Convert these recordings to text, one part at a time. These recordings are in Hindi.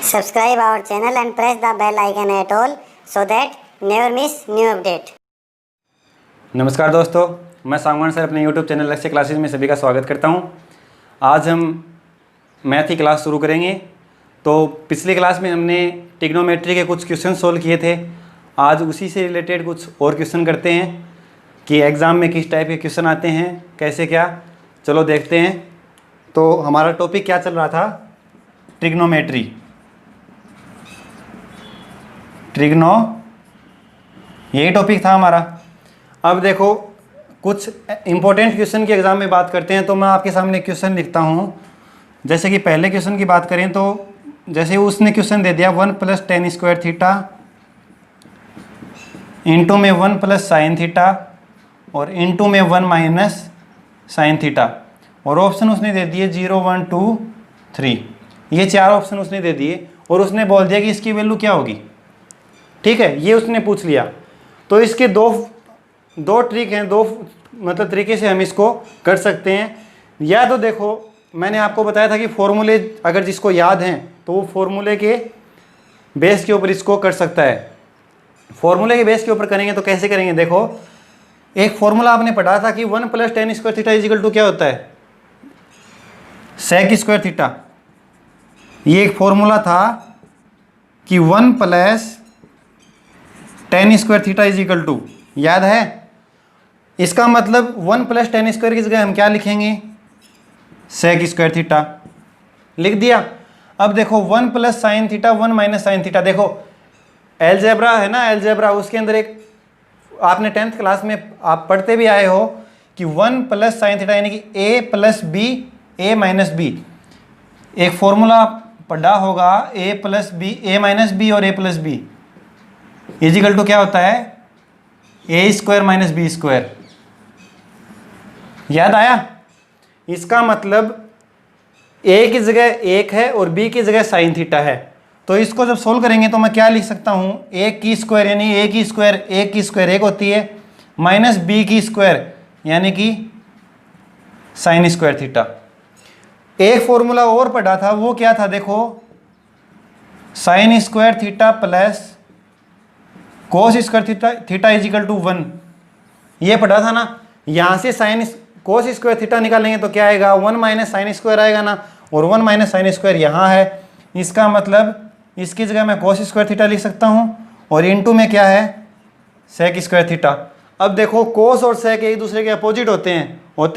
Subscribe our channel and press the bell icon at all so that never miss new update. नमस्कार दोस्तों, मैं सांगवान सर अपने YouTube चैनल लक्ष्य क्लासेस में सभी का स्वागत करता हूं। आज हम मैथ की क्लास शुरू करेंगे। तो पिछली क्लास में हमने ट्रिग्नोमेट्री के कुछ क्वेश्चन सोल्व किए थे। आज उसी से रिलेटेड कुछ और क्वेश्चन करते हैं कि एग्ज़ाम में किस टाइप के क्वेश्चन आते हैं, कैसे क्या। चलो देखते हैं। तो हमारा टॉपिक क्या चल रहा था? ट्रिग्नोमेट्री। यही टॉपिक था हमारा। अब देखो, कुछ इंपॉर्टेंट क्वेश्चन के एग्ज़ाम में बात करते हैं। तो मैं आपके सामने क्वेश्चन लिखता हूँ। जैसे कि पहले क्वेश्चन की बात करें तो जैसे उसने क्वेश्चन दे दिया 1 + tan स्क्वायर थीटा इंटू में 1 + sin थीटा और इंटू में 1 - sin थीटा, और ऑप्शन उसने दे दिए 0, 1, 2, 3। ये चार ऑप्शन उसने दे दिए और उसने बोल दिया कि इसकी वैल्यू क्या होगी। ठीक है, ये उसने पूछ लिया। तो इसके दो ट्रिक हैं, दो मतलब तरीके से हम इसको कर सकते हैं। या तो देखो, मैंने आपको बताया था कि फॉर्मूले अगर जिसको याद हैं तो वो फॉर्मूले के बेस के ऊपर इसको कर सकता है। फॉर्मूले के बेस के ऊपर करेंगे तो कैसे करेंगे? देखो, एक फॉर्मूला आपने पढ़ा था कि 1 + tan square theta is equal to क्या होता है? sec square theta. ये एक फॉर्मूला था कि 1 + tan square theta is equal to, याद है? इसका मतलब 1 + tan स्क्वायर की जगह हम क्या लिखेंगे? sec स्क्वायर थीटा लिख दिया। अब देखो 1 + sin थीटा 1 - sin थीटा। देखो एलजेब्रा है ना, एलजेब्रा, उसके अंदर एक आपने 10th क्लास में आप पढ़ते भी आए हो कि 1 + sin थीटा यानी कि a + b a - b। एक फॉर्मूला पढ़ा होगा a + b a - b और a + b इजिकल टू क्या होता है? a² - b²। याद आया? इसका मतलब a की जगह 1 है और b की जगह sin थीटा है। तो इसको जब सोल्व करेंगे तो मैं क्या लिख सकता हूं? a की स्क्वायर यानी a की स्क्वायर 1 होती है, माइनस b की स्क्वायर यानी कि sin स्क्वायर थीटा। एक फॉर्मूला और पढ़ा था, वो क्या था? देखो, sin square theta plus cos square theta is equal to 1। ये पढ़ा था ना। यहाँ से cos स्क्वायर थीटा निकालेंगे तो क्या आएगा? 1 - sin स्क्वायर आएगा ना, और 1 - sin स्क्वायर यहाँ है। इसका मतलब इसकी जगह मैं cos स्क्वायर थीटा लिख सकता हूँ, और इनटू में क्या है? sec square theta. अब देखो, cos और sec एक दूसरे के अपोजिट होते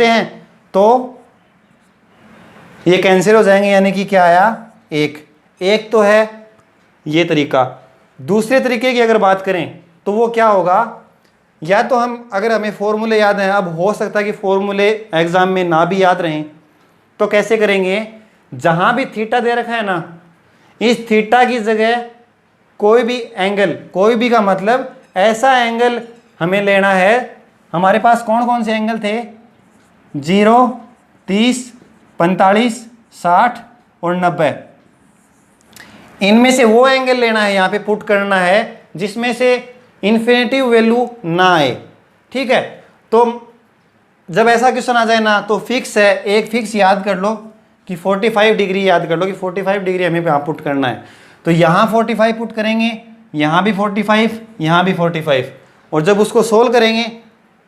हैं तो ये कैंसिल हो जाएंगे, यानी कि क्या आया? एक तो है ये तरीका। दूसरे तरीके की अगर बात करें तो वो क्या होगा? या तो हम, अगर हमें फॉर्मूले याद हैं, अब हो सकता है कि फॉर्मूले एग्जाम में ना भी याद रहें, तो कैसे करेंगे? जहां भी थीटा दे रखा है ना, इस थीटा की जगह कोई भी एंगल, कोई भी का मतलब ऐसा एंगल हमें लेना है। हमारे पास कौन कौन से एंगल थे? 0, 30, 45, 60 और 90। इनमें से वो एंगल लेना है, यहाँ पे पुट करना है, जिसमें से इन्फिनेटिव वैल्यू ना आए। ठीक है? तो जब ऐसा क्वेश्चन आ जाए ना, तो फिक्स है, एक फिक्स याद कर लो कि 45 डिग्री याद कर लो कि 45 डिग्री हमें यहाँ पुट करना है। तो यहाँ 45 पुट करेंगे, यहाँ भी 45, यहाँ भी 45, और जब उसको सोल्व करेंगे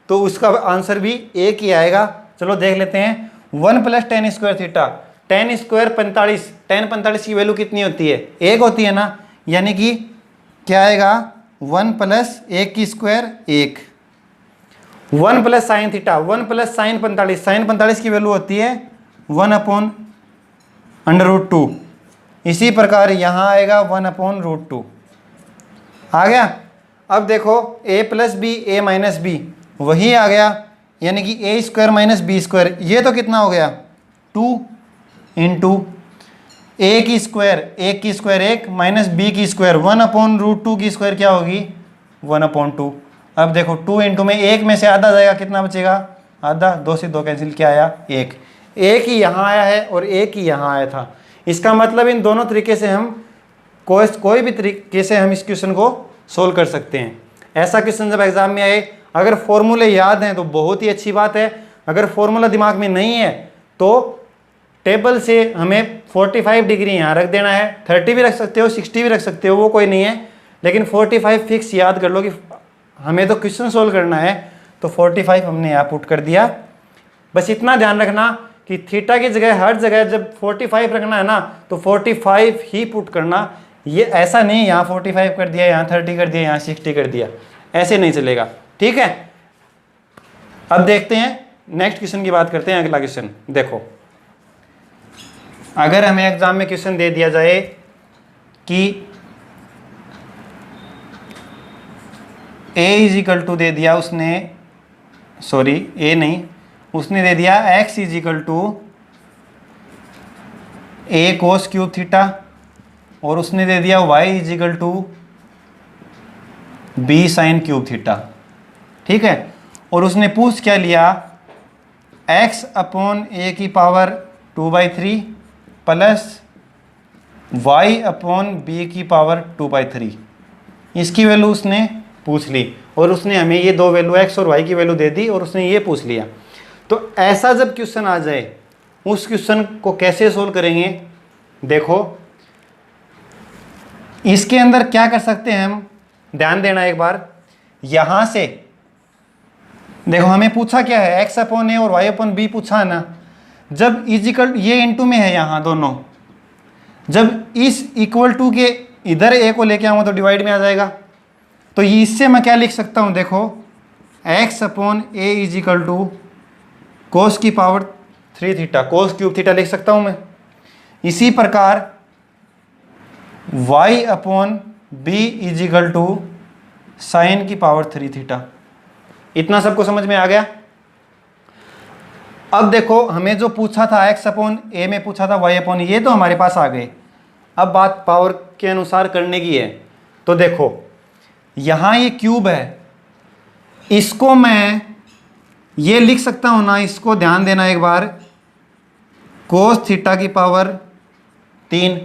तो उसका आंसर भी एक ही आएगा। चलो देख लेते हैं। 1 + tan square theta, tan square 45, tan 45 की वैल्यू कितनी होती है? 1 होती है ना, यानी कि क्या आएगा? 1 + 1 की square 1। 1 + sin theta, 1 + sin 45, sin 45 की वैल्यू होती है 1/√2। इसी प्रकार यहाँ आएगा 1/√2। आ गया? अब देखो, a + b a - b वही आ गया, यानी कि a² - b²। ये तो कितना हो गया? 2 इंटू a की स्क्वायर 1 की स्क्वायर 1 माइनस b की स्क्वायर 1/√2 की स्क्वायर क्या होगी? 1/2। अब देखो, 2 इंटू में 1 में से आधा जाएगा, कितना बचेगा? आधा। 2 से 2 कैंसिल, क्या आया? 1। एक ही यहाँ आया है और एक ही यहाँ आया था। इसका मतलब इन दोनों तरीके से हम कोई भी तरीके से हम इस क्वेश्चन को सोल्व कर सकते हैं। ऐसा क्वेश्चन जब एग्जाम में आए, अगर फॉर्मूले याद हैं तो बहुत ही अच्छी बात है। अगर फॉर्मूला दिमाग में नहीं है तो टेबल से हमें 45 डिग्री यहाँ रख देना है, 30 भी रख सकते हो, 60 भी रख सकते हो, वो कोई नहीं है, लेकिन 45 फिक्स याद कर लो कि हमें तो क्वेश्चन सोल्व करना है, तो 45 हमने यहाँ पुट कर दिया। बस इतना ध्यान रखना कि थीटा की जगह हर जगह जब 45 रखना है ना तो 45 ही पुट करना, ये ऐसा नहीं यहाँ 45 कर दिया, यहाँ 30 कर दिया, यहाँ 60 कर दिया, ऐसे नहीं चलेगा, ठीक है। अब देखते हैं नेक्स्ट क्वेश्चन की बात करते हैं। अगला क्वेश्चन देखो, अगर हमें एग्जाम में क्वेश्चन दे दिया जाए कि a इज इक्वल टू दे दिया उसने, सॉरी a नहीं, उसने दे दिया x is equal to a cos cube theta, और उसने दे दिया y is equal to b sine cube theta, ठीक है। और उसने पूछ क्या लिया, x अपॉन a की power 2/3 plus y upon b की पावर 2/3, इसकी वैल्यू उसने पूछ ली, और उसने हमें ये दो वैल्यू x और y की वैल्यू दे दी, और उसने ये पूछ लिया। तो ऐसा जब क्वेश्चन आ जाए, उस क्वेश्चन को कैसे सोल्व करेंगे, देखो इसके अंदर क्या कर सकते हैं हम, ध्यान देना एक बार। यहां से देखो हमें पूछा क्या है, x अपॉन ए और y अपॉन बी पूछा है ना। जब इजिकल ये इनटू में है यहाँ दोनों, जब इस इक्वल टू के इधर a को लेके आऊँगा तो डिवाइड में आ जाएगा। तो इससे मैं क्या लिख सकता हूँ, देखो x upon A is equal to cos की power 3 theta, cos cube theta लिख सकता हूँ मैं। इसी प्रकार y upon B is equal to sine की पावर 3 थीटा। इतना सबको समझ में आ गया। अब देखो हमें जो पूछा था x अपॉन ए में पूछा था y अपॉन, ये तो हमारे पास आ गए। अब बात पावर के अनुसार करने की है। तो देखो यहाँ ये क्यूब है, इसको मैं ये लिख सकता हूँ ना, इसको ध्यान देना एक बार, कोस थीटा की पावर 3।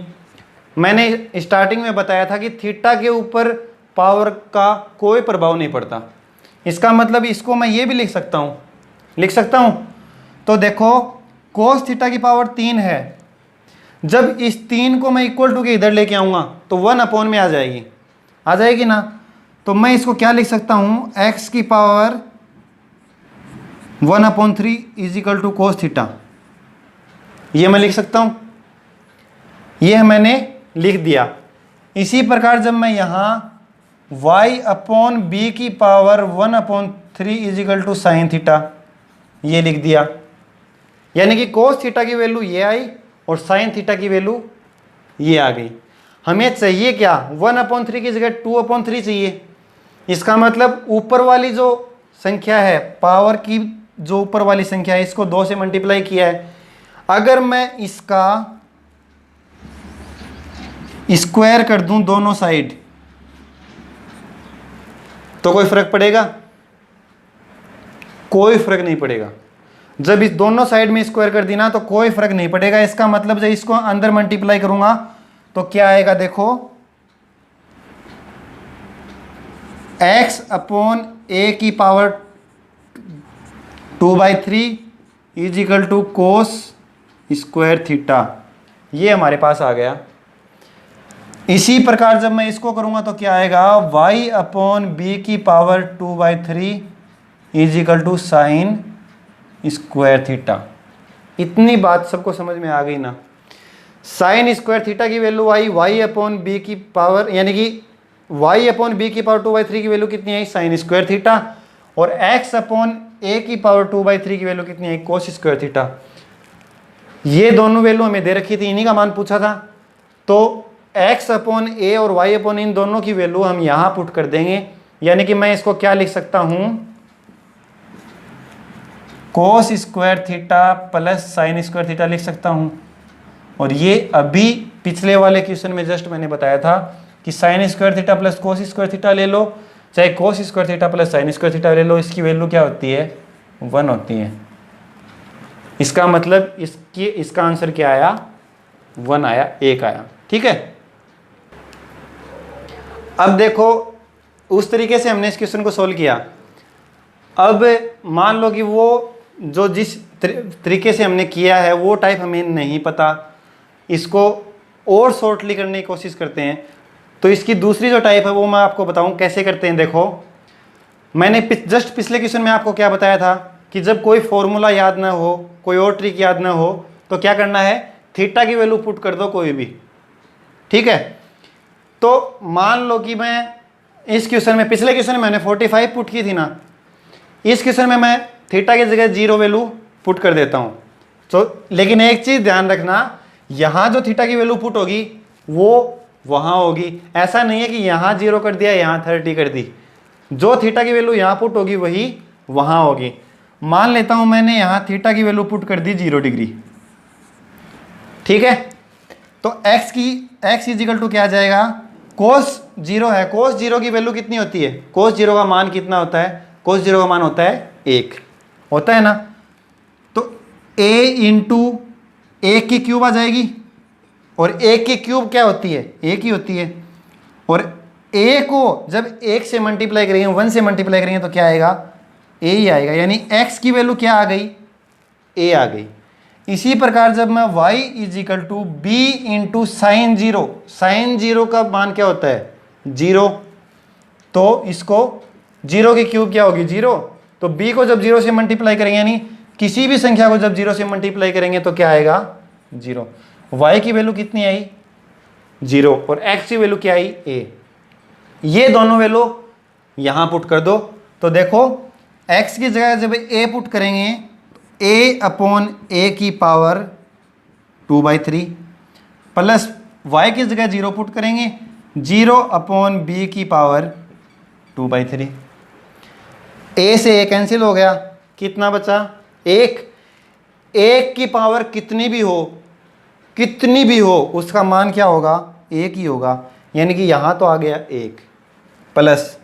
मैंने स्टार्टिंग में बताया था कि थीटा के ऊपर पावर का कोई प्रभाव नहीं पड़ता। इसका मतलब इसको मैं ये भी लिख सकता हूँ। तो देखो कोस थीटा की पावर 3 है, जब इस 3 को मैं इक्वल टू के इधर लेके आऊँगा तो 1 अपॉन में आ जाएगी ना। तो मैं इसको क्या लिख सकता हूँ, x की power 1/3 is equal to cos theta, ये मैं लिख सकता हूँ। ये मैंने लिख दिया। इसी प्रकार जब मैं यहाँ y अपॉन बी की power 1/3 is equal to sine theta, ये लिख दिया, यानी कि कोस थीटा की वैल्यू ये आई और साइन थीटा की वैल्यू ये आ गई। हमें चाहिए क्या, 1/3 की जगह 2/3 चाहिए। इसका मतलब ऊपर वाली जो संख्या है, पावर की जो ऊपर वाली संख्या है, इसको 2 से मल्टीप्लाई किया है। अगर मैं इसका स्क्वायर कर दूं दोनों साइड तो कोई फर्क पड़ेगा? कोई फर्क नहीं पड़ेगा। जब इस दोनों साइड में स्क्वायर कर दी ना तो कोई फर्क नहीं पड़ेगा। इसका मतलब जब इसको अंदर मल्टीप्लाई करूंगा तो क्या आएगा, देखो x अपॉन ए की power 2/3 is equal to cos square theta, ये हमारे पास आ गया। इसी प्रकार जब मैं इसको करूंगा तो क्या आएगा, y अपॉन बी की power 2/3 is equal to sine square theta. इतनी बात सबको समझ में आ गई ना। साइन स्क्वायर थीटा की वैल्यू आई, y अपॉन बी की पावर, यानी कि y अपॉन बी की पावर 2/3 की वैल्यू कितनी आई, साइन स्क्वायर थीटा, और x अपॉन ए की पावर 2/3 की वैल्यू कितनी आई, कोस स्क्वायर थीटा। ये दोनों वैल्यू हमें दे रखी थी, इन्हीं का मान पूछा था। तो x अपॉन ए और y अपॉन इन दोनों की वैल्यू हम यहाँ पुट कर देंगे, यानी कि मैं इसको क्या लिख सकता हूँ, कोस square theta plus sign square theta लिख सकता हूँ। और ये अभी पिछले वाले क्वेश्चन में जस्ट मैंने बताया था कि sign square theta plus cos square theta ले लो, चाहे कोस square theta plus sign square theta ले लो, इसकी वैल्यू क्या होती है, 1 होती है। इसका मतलब इसका आंसर क्या आया, 1 आया, 1 आया। ठीक है। अब देखो उस तरीके से हमने इस क्वेश्चन को सोल्व किया। अब मान लो कि वो जो जिस तरीके से हमने किया है वो टाइप हमें नहीं पता, इसको और शॉर्टली करने की कोशिश करते हैं। तो इसकी दूसरी जो टाइप है वो मैं आपको बताऊं कैसे करते हैं। देखो, मैंने जस्ट पिछले क्वेश्चन में आपको क्या बताया था कि जब कोई फॉर्मूला याद ना हो, कोई और ट्रिक याद ना हो, तो क्या करना है, थीटा की वैल्यू पुट कर दो कोई भी, ठीक है। तो मान लो कि मैं इस क्वेश्चन में, पिछले क्वेश्चन में मैंने 45 पुट की थी ना, इस क्वेश्चन में मैं थीटा की जगह 0 वैल्यू पुट कर देता हूँ। तो लेकिन एक चीज़ ध्यान रखना, यहाँ जो थीटा की वैल्यू पुट होगी वो वहाँ होगी। ऐसा नहीं है कि यहाँ 0 कर दिया, यहाँ 30 कर दी। जो थीटा की वैल्यू यहाँ पुट होगी वही वहाँ होगी। मान लेता हूँ मैंने यहाँ थीटा की वैल्यू पुट कर दी 0 डिग्री, ठीक है। तो x इजिकल टू क्या आ जाएगा, कोस 0 है, कोस 0 की वैल्यू कितनी होती है, कोस 0 का मान कितना होता है, कोस 0 का मान होता है 1, होता है ना। तो a इंटू 1 की क्यूब आ जाएगी, और 1 की क्यूब क्या होती है, 1 ही होती है। और a को जब 1 से मल्टीप्लाई करेंगे, 1 से मल्टीप्लाई करेंगे तो क्या आएगा, a ही आएगा, यानी x की वैल्यू क्या आ गई, a आ गई। इसी प्रकार जब मैं y is equal to b into sine 0, sine 0 का मान क्या होता है 0, तो इसको 0 की क्यूब क्या होगी 0, तो b को जब 0 से मल्टीप्लाई करेंगे, यानी किसी भी संख्या को जब 0 से मल्टीप्लाई करेंगे तो क्या आएगा 0। y की वैल्यू कितनी आई 0, और x की वैल्यू क्या आई a। ये दोनों वैल्यू यहाँ पुट कर दो। तो देखो, x की जगह जब a पुट करेंगे, a अपॉन a की पावर 2/3 प्लस y की जगह 0 पुट करेंगे, 0 अपॉन b की पावर 2/3। a से a कैंसिल हो गया, कितना बचा 1। 1 की पावर कितनी भी हो उसका मान क्या होगा 1 ही होगा, यानी कि यहाँ तो आ गया 1, प्लस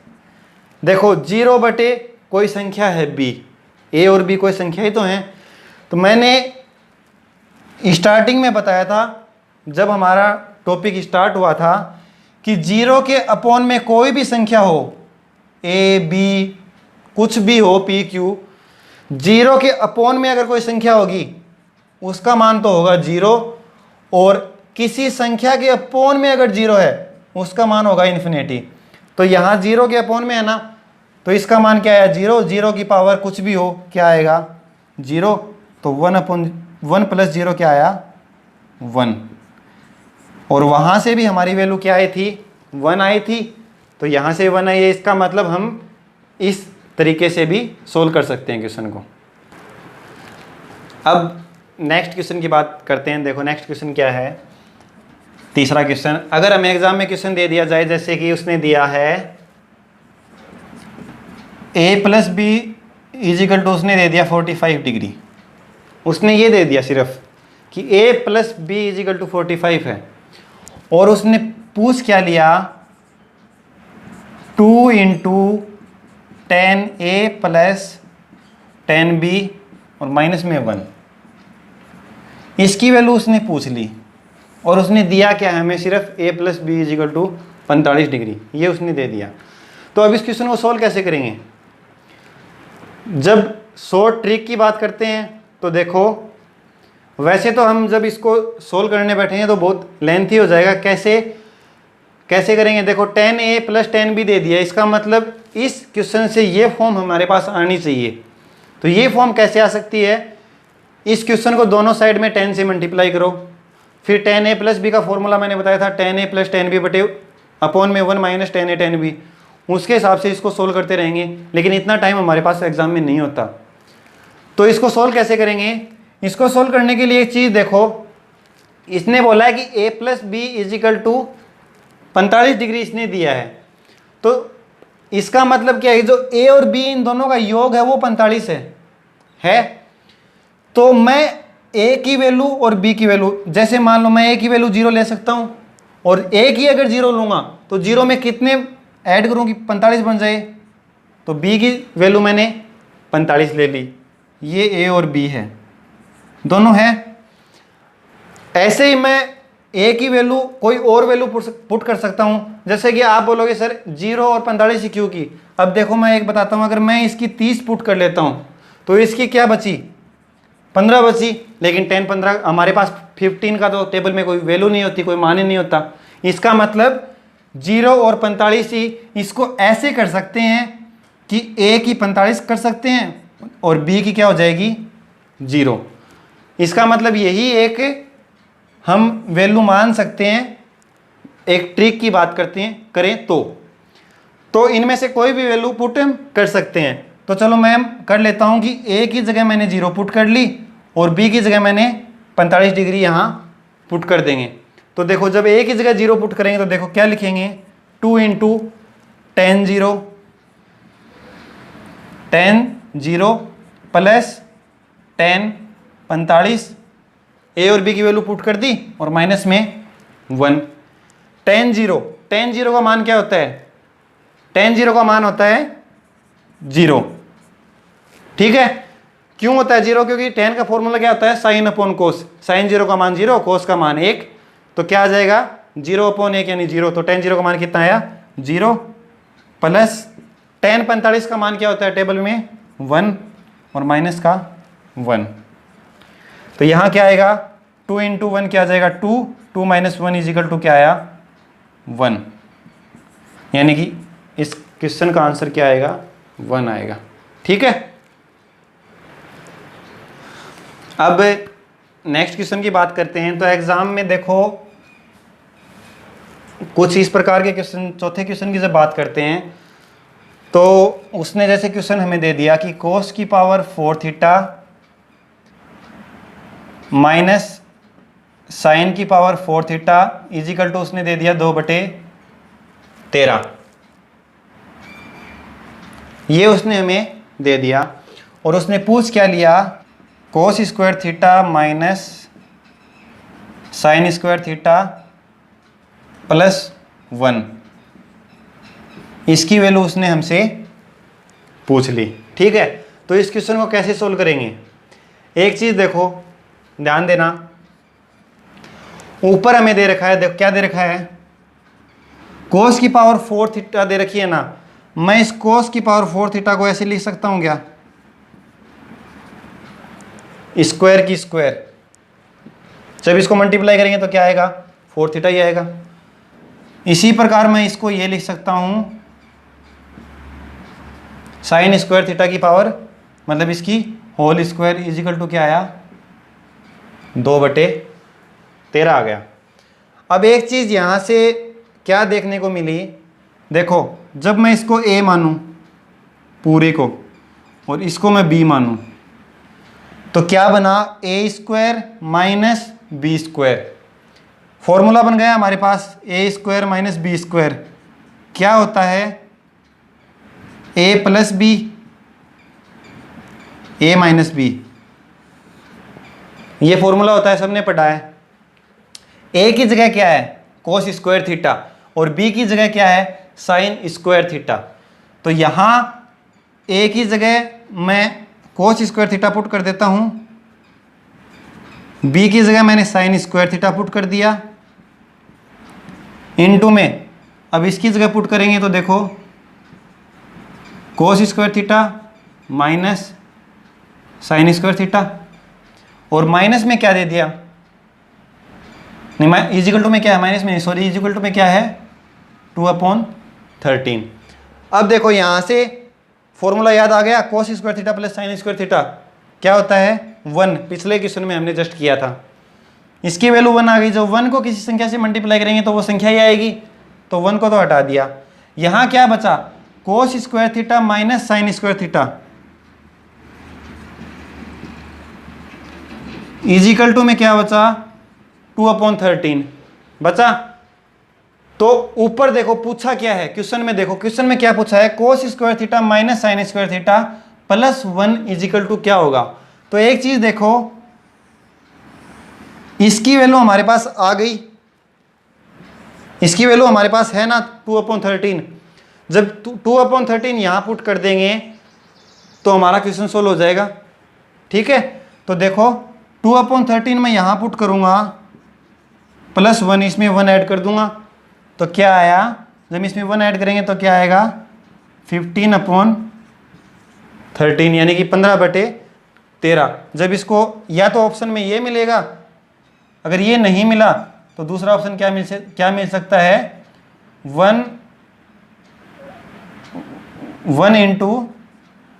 देखो 0 बटे कोई संख्या है b, a और b कोई संख्या ही तो हैं। तो मैंने स्टार्टिंग में बताया था जब हमारा टॉपिक स्टार्ट हुआ था कि 0 के अपॉन में कोई भी संख्या हो, a b कुछ भी हो p q, 0 के अपॉन में अगर कोई संख्या होगी उसका मान तो होगा 0, और किसी संख्या के अपॉन में अगर 0 है उसका मान होगा इन्फिनिटी। तो यहाँ 0 के अपॉन में है ना, तो इसका मान क्या है 0, 0 की पावर कुछ भी हो क्या आएगा 0, तो 1 प्लस 0 क्या आया 1, और वहाँ से भी हमारी वैल्यू क्या आई थी 1 आई थी, तो यहाँ से 1 आई है। इसका मतलब हम इस तरीके से भी सोल्व कर सकते हैं क्वेश्चन को। अब नेक्स्ट क्वेश्चन की बात करते हैं। देखो नेक्स्ट क्वेश्चन क्या है, तीसरा क्वेश्चन। अगर हमें एग्जाम में क्वेश्चन दे दिया जाए, जैसे कि उसने दिया है a plus b is equal to, उसने दे दिया 45 डिग्री, उसने ये दे दिया सिर्फ कि a plus b is equal to 45 है, और उसने पूछ क्या लिया 2 इंटू 10a प्लस 10b और माइनस में 1, इसकी वैल्यू उसने पूछ ली, और उसने दिया क्या है हमें सिर्फ a plus b is equal to 45 degree, ये उसने दे दिया। तो अब इस क्वेश्चन को सोल्व कैसे करेंगे। जब शॉर्ट ट्रिक की बात करते हैं तो देखो, वैसे तो हम जब इसको सोल्व करने बैठेंगे तो बहुत लेंथी हो जाएगा। कैसे करेंगे, देखो 10a प्लस 10b दे दिया, इसका मतलब इस क्वेश्चन से ये फॉर्म हमारे पास आनी चाहिए। तो ये फॉर्म कैसे आ सकती है, इस क्वेश्चन को दोनों साइड में 10 से मल्टीप्लाई करो, फिर 10a प्लस b का फॉर्मूला मैंने बताया था 10a प्लस 10b बटे अपॉन में 1 माइनस 10a 10b, उसके हिसाब से इसको सोल्व करते रहेंगे। लेकिन इतना टाइम हमारे पास एग्जाम में नहीं होता, तो इसको सोल्व कैसे करेंगे। इसको सोल्व करने के लिए एक चीज़ देखो, इसने बोला है कि a plus b is equal to 45 degree इसने दिया है, तो इसका मतलब क्या है, जो a और b इन दोनों का योग है वो 45 है। तो मैं a की वैल्यू और b की वैल्यू, जैसे मान लो मैं a की वैल्यू 0 ले सकता हूँ, और a की अगर 0 लूँगा तो 0 में कितने ऐड करूँ कि 45 बन जाए, तो b की वैल्यू मैंने 45 ले ली, ये a और b है, दोनों है। ऐसे ही मैं a की वैल्यू कोई और वैल्यू पुट कर सकता हूँ, जैसे कि आप बोलोगे सर 0 और 45 ही क्यों की। अब देखो मैं एक बताता हूँ, अगर मैं इसकी 30 पुट कर लेता हूँ तो इसकी क्या बची, 15 बची। लेकिन 10 15 हमारे पास 15 का तो टेबल में कोई वैल्यू नहीं होती, कोई मान ही नहीं होता। इसका मतलब 0 और 45 ही, इसको ऐसे कर सकते हैं कि A की 45 कर सकते हैं और B की क्या हो जाएगी 0। इसका मतलब यही एक हम वैल्यू मान सकते हैं। एक ट्रिक की बात करते हैं करें तो इनमें से कोई भी वैल्यू पुट कर सकते हैं। तो चलो मैं कर लेता हूं कि A की जगह मैंने 0 पुट कर ली और B की जगह मैंने 45 डिग्री यहाँ पुट कर देंगे। तो देखो जब A की जगह 0 पुट करेंगे तो देखो क्या लिखेंगे, 2 into tan 0 plus tan 45। A और B की वैल्यू पुट कर दी और माइनस में 1। tan 0 का मान क्या होता है, tan 0 का मान होता है 0। ठीक है, क्यों होता है 0, क्योंकि tan का फॉर्मूला क्या होता है साइन अपॉन कोस। साइन 0 का मान 0, कोस का मान 1, तो क्या आ जाएगा 0 अपॉन 1 यानी 0। तो tan 0 का मान कितना आया 0 प्लस tan 45 का मान क्या होता है टेबल में 1 और माइनस का 1। तो यहाँ क्या आएगा 2 इंटू 1 क्या आ जाएगा 2, 2 माइनस 1 इज इक्वल टू क्या आया 1। यानी कि इस क्वेश्चन का आंसर क्या आएगा 1 आएगा। ठीक है, अब नेक्स्ट क्वेश्चन की बात करते हैं। तो एग्जाम में देखो कुछ इस प्रकार के क्वेश्चन, चौथे क्वेश्चन की जब बात करते हैं तो उसने जैसे क्वेश्चन हमें दे दिया कि कोस की पावर 4 थीटा माइनस साइन की पावर 4 थीटा इजिकल टू उसने दे दिया 2/13। ये उसने हमें दे दिया और उसने पूछ क्या लिया, कोस square theta minus sine square theta plus 1। इसकी वैल्यू उसने हमसे पूछ ली। ठीक है, तो इस क्वेश्चन को कैसे सोल्व करेंगे, एक चीज देखो ध्यान देना, ऊपर हमें दे रखा है, देखो क्या दे रखा है, कोस की पावर 4 थीटा दे रखी है ना। मैं इस कोस की पावर 4 थीटा को ऐसे लिख सकता हूं क्या, स्क्वायर की स्क्वायर, जब इसको मल्टीप्लाई करेंगे तो क्या आएगा 4 थीटा ही आएगा। इसी प्रकार मैं इसको ये लिख सकता हूं साइन स्क्वायर थीटा की पावर, मतलब इसकी होल स्क्वायर इजिकल टू क्या आया 2/13 आ गया। अब एक चीज यहां से क्या देखने को मिली, देखो जब मैं इसको a मानूं पूरे को और इसको मैं b मानूं तो क्या बना a square minus b square. Formula बन गया हमारे पास a square minus b square क्या होता है a plus b, a minus b, ये फॉर्मूला होता है, सबने पढ़ा है। a की जगह क्या है कोस स्क्वायर थीटा और b की जगह क्या है साइन स्क्वायर थीटा। तो यहां a की जगह मैं कोस स्क्वायर थीटा पुट कर देता हूं, b की जगह मैंने साइन स्क्वायर थीटा पुट कर दिया, इनटू में अब इसकी जगह पुट करेंगे तो देखो कोस square theta minus sine square theta और माइनस में क्या दे दिया, नहीं इजिकल टू में क्या है, माइनस में सॉरी इजिकल टू में क्या है 2/13। अब देखो यहां से फॉर्मूला याद आ गया, कोस square theta plus sign square theta क्या होता है 1, पिछले क्वेश्चन में हमने जस्ट किया था। इसकी वैल्यू 1 आ गई, जब 1 को किसी संख्या से मल्टीप्लाई करेंगे तो वो संख्या ही आएगी, तो 1 को तो हटा दिया। यहां क्या बचा cos square theta minus sine square theta is equal to में क्या बचा 2/13 बचा। तो ऊपर देखो पूछा क्या है क्वेश्चन में, देखो क्वेश्चन में क्या पूछा है cos square theta minus sine square theta plus 1 is equal to क्या होगा। तो एक चीज देखो इसकी वैल्यू हमारे पास आ गई, इसकी वैल्यू हमारे पास है ना 2/13। जब 2/13 यहां पुट कर देंगे तो हमारा क्वेश्चन सोल्व हो जाएगा। ठीक है, तो देखो 2/13 में यहां पुट करूंगा प्लस 1, इसमें 1 ऐड कर दूंगा तो क्या आया, जब इसमें 1 ऐड करेंगे तो क्या आएगा 15/13 13 यानी कि 15/13। जब इसको या तो ऑप्शन में ये मिलेगा, अगर ये नहीं मिला तो दूसरा ऑप्शन क्या मिल सकता है, 1 इंटू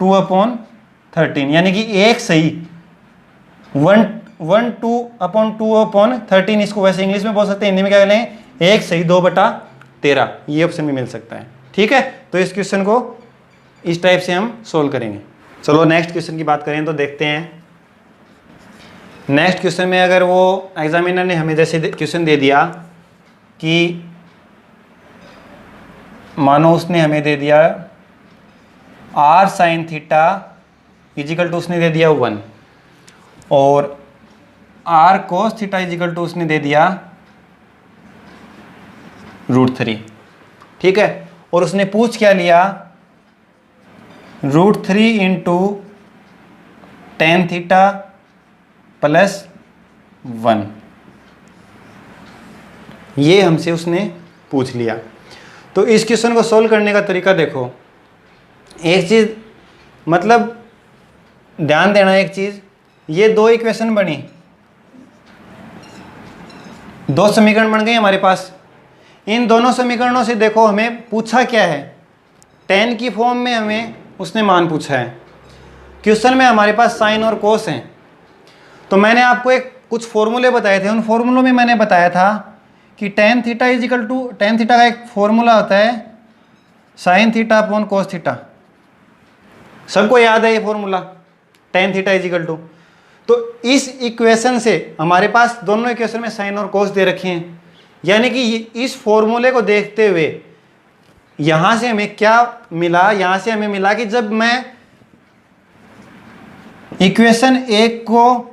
2/13 यानी कि एक सही 2/13। इसको वैसे इंग्लिश में बोल सकते हैं, हिंदी में क्या बोलें, एक सही 2/13, ये ऑप्शन भी मिल सकता है। ठीक है, तो इस क्वेश्चन को इस टाइप से हम सोल्व करेंगे। चलो नेक्स्ट क्वेश्चन की बात करें तो देखते हैं। नेक्स्ट क्वेश्चन में अगर वो एग्जामिनर ने हमें जैसे क्वेश्चन दे दिया कि मानो उसने हमें दे दिया r sin theta is equal to उसने दे दिया 1 और r cos theta is equal to उसने दे दिया √3। ठीक है, और उसने पूछ क्या लिया, √3 इंटू tan थीटा प्लस 1, ये हमसे उसने पूछ लिया। तो इस क्वेश्चन को सोल्व करने का तरीका देखो, एक चीज़ मतलब ध्यान देना, एक चीज़, ये दो इक्वेशन बनी, दो समीकरण बन गए हमारे पास। इन दोनों समीकरणों से देखो हमें पूछा क्या है, tan की फॉर्म में हमें उसने मान पूछा है। क्वेश्चन में हमारे पास साइन और कोस हैं, तो मैंने आपको कुछ फॉर्मूले बताए थे। उन फॉर्मूलों में मैंने बताया था कि tan theta is equal to, tan theta का एक फॉर्मूला होता है sin theta upon cos theta, सबको याद है ये formula, tan theta is equal to. तो इस इक्वेशन से हमारे पास दोनों इक्वेशन में साइन और कोस दे रखे हैं, यानी कि इस फॉर्मूले को देखते हुए यहां से हमें क्या मिला, यहां से हमें मिला कि जब मैं इक्वेशन 1 को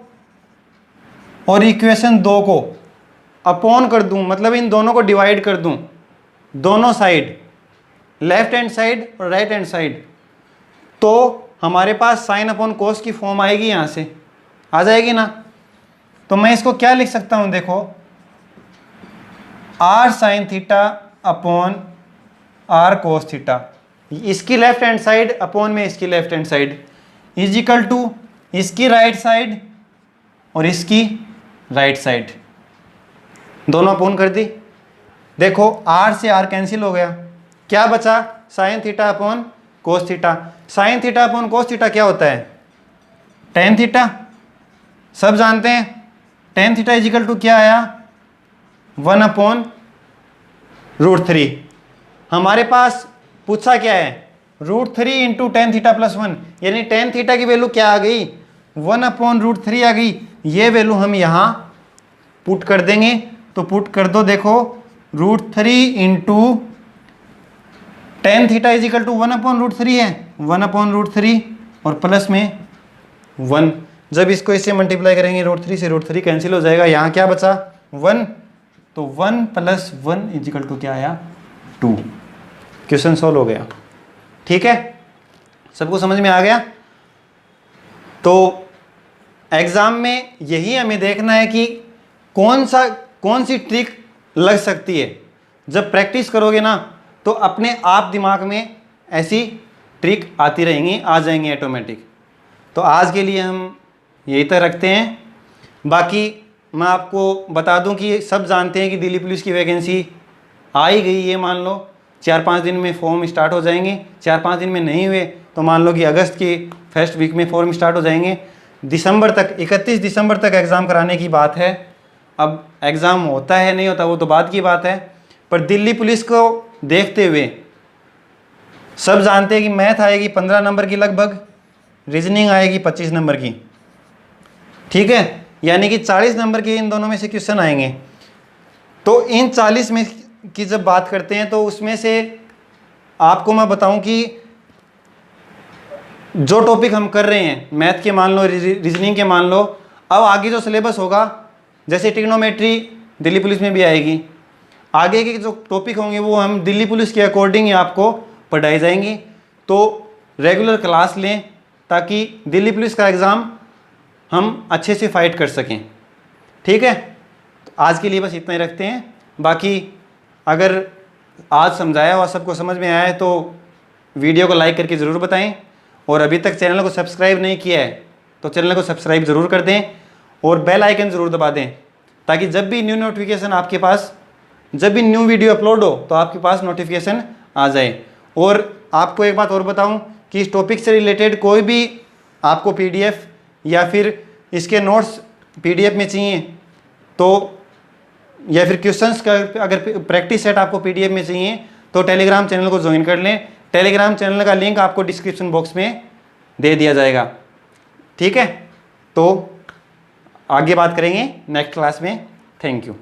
और इक्वेशन 2 को अपॉन कर दूं, मतलब इन दोनों को डिवाइड कर दूं, दोनों साइड, लेफ्ट हैंड साइड और राइट हैंड साइड, तो हमारे पास साइन अपॉन कोस की फॉर्म आएगी, यहां से आ जाएगी ना। तो मैं इसको क्या लिख सकता हूं, देखो r sin theta upon r cos theta, इसकी लेफ्ट हैंड साइड अपॉन में इसकी left hand side, is equal to इसकी राइट साइड और इसकी राइट साइड, दोनों अपॉन कर दी। देखो r से r कैंसिल हो गया, क्या बचा, sine theta upon cos theta. Sine theta upon cos theta क्या होता है, tan थीटा, सब जानते हैं। tan थीटा इजिकल टू क्या आया, 1/√3। हमारे पास पूछा क्या है, √3 इंटू tan थीटा प्लस 1, यानी tan थीटा की वैल्यू क्या आ गई, 1/√3 आ गई। ये वैल्यू हम यहाँ पुट कर देंगे, तो पुट कर दो, देखो √3 into tan theta is equal to 1/√3 है, 1/√3 और प्लस में 1। जब इसको इससे मल्टीप्लाई करेंगे √3 से, √3 कैंसिल हो जाएगा, यहाँ क्या बचा 1, तो 1 + 1 इजिकल टू क्या आया 2। क्वेश्चन सॉल्व हो गया। ठीक है, सबको समझ में आ गया। तो एग्जाम में यही हमें देखना है कि कौन सी ट्रिक लग सकती है। जब प्रैक्टिस करोगे ना तो अपने आप दिमाग में ऐसी ट्रिक आती रहेंगी, आ जाएंगी ऑटोमेटिक। तो आज के लिए हम यही तक रखते हैं। बाकी मैं आपको बता दूं कि सब जानते हैं कि दिल्ली पुलिस की वैकेंसी आ ही गई है। मान लो 4-5 दिन में फॉर्म स्टार्ट हो जाएंगे, 4-5 दिन में नहीं हुए तो मान लो कि अगस्त के फर्स्ट वीक में फॉर्म स्टार्ट हो जाएंगे। दिसंबर तक, 31 दिसंबर तक एग्ज़ाम कराने की बात है। अब एग्ज़ाम होता है नहीं होता वो तो बाद की बात है, पर दिल्ली पुलिस को देखते हुए सब जानते हैं कि मैथ आएगी 15 नंबर की लगभग, रीजनिंग आएगी 25 नंबर की। ठीक है, यानी कि 40 नंबर के इन दोनों में से क्वेश्चन आएंगे। तो इन 40 में की जब बात करते हैं तो उसमें से आपको मैं बताऊं कि जो टॉपिक हम कर रहे हैं मैथ के मान लो, रीजनिंग के मान लो, अब आगे जो सिलेबस होगा जैसे ट्रिग्नोमेट्री दिल्ली पुलिस में भी आएगी, आगे के जो टॉपिक होंगे वो हम दिल्ली पुलिस के अकॉर्डिंग ही आपको पढ़ाई जाएंगी। तो रेगुलर क्लास लें ताकि दिल्ली पुलिस का एग्ज़ाम हम अच्छे से फाइट कर सकें। ठीक है, तो आज के लिए बस इतना ही रखते हैं। बाकी अगर आज समझाया हुआ सबको समझ में आया है तो वीडियो को लाइक करके ज़रूर बताएं और अभी तक चैनल को सब्सक्राइब नहीं किया है तो चैनल को सब्सक्राइब ज़रूर कर दें और बेल आइकन ज़रूर दबा दें, ताकि जब भी न्यू नोटिफिकेशन आपके पास, जब भी न्यू वीडियो अपलोड हो तो आपके पास नोटिफिकेशन आ जाए। और आपको एक बात और बताऊं कि इस टॉपिक से रिलेटेड कोई भी आपको पीडीएफ या फिर इसके नोट्स पीडीएफ में चाहिए तो, या फिर क्वेश्चंस का अगर प्रैक्टिस सेट आपको पीडीएफ में चाहिए तो टेलीग्राम चैनल को ज्वाइन कर लें। टेलीग्राम चैनल का लिंक आपको डिस्क्रिप्शन बॉक्स में दे दिया जाएगा। ठीक है, तो आगे बात करेंगे नेक्स्ट क्लास में। Thank you.